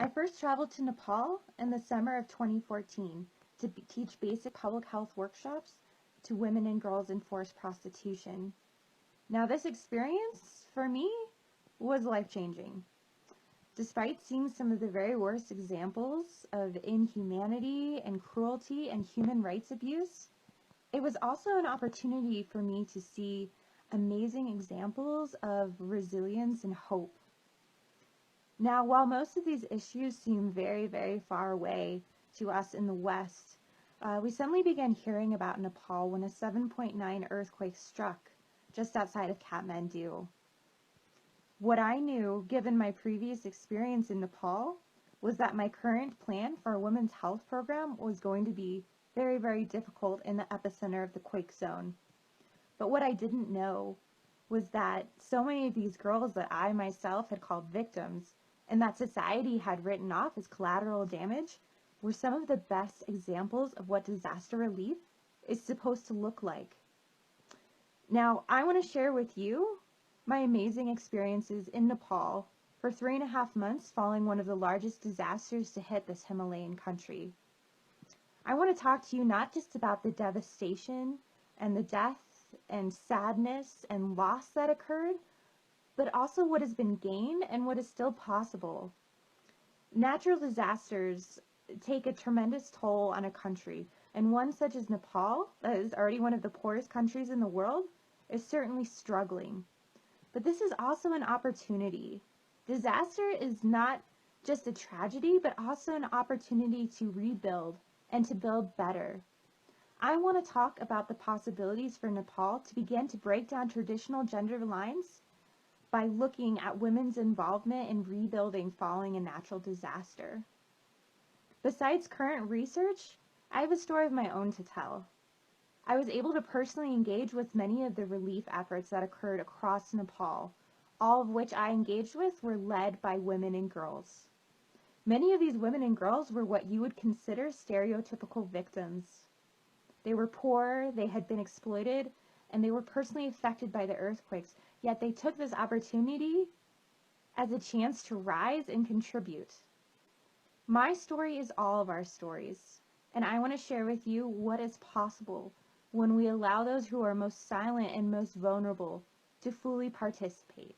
I first traveled to Nepal in the summer of 2014 to teach basic public health workshops to women and girls in forced prostitution. Now, this experience, for me, was life-changing. Despite seeing some of the very worst examples of inhumanity and cruelty and human rights abuse, it was also an opportunity for me to see amazing examples of resilience and hope. Now, while most of these issues seem very, very far away to us in the West, we suddenly began hearing about Nepal when a 7.9 earthquake struck just outside of Kathmandu. What I knew, given my previous experience in Nepal, was that my current plan for a women's health program was going to be very, very difficult in the epicenter of the quake zone. But what I didn't know was that so many of these girls that I myself had called victims and that society had written off as collateral damage were some of the best examples of what disaster relief is supposed to look like. Now, I want to share with you my amazing experiences in Nepal for 3.5 months following one of the largest disasters to hit this Himalayan country. I want to talk to you not just about the devastation and the death and sadness and loss that occurred, but also what has been gained and what is still possible. Natural disasters take a tremendous toll on a country, and one such as Nepal, that is already one of the poorest countries in the world, is certainly struggling. But this is also an opportunity. Disaster is not just a tragedy, but also an opportunity to rebuild and to build better. I want to talk about the possibilities for Nepal to begin to break down traditional gender lines by looking at women's involvement in rebuilding following a natural disaster. Besides current research, I have a story of my own to tell. I was able to personally engage with many of the relief efforts that occurred across Nepal, all of which I engaged with were led by women and girls. Many of these women and girls were what you would consider stereotypical victims. They were poor, they had been exploited, and they were personally affected by the earthquakes, yet they took this opportunity as a chance to rise and contribute. My story is all of our stories, and I want to share with you what is possible when we allow those who are most silent and most vulnerable to fully participate.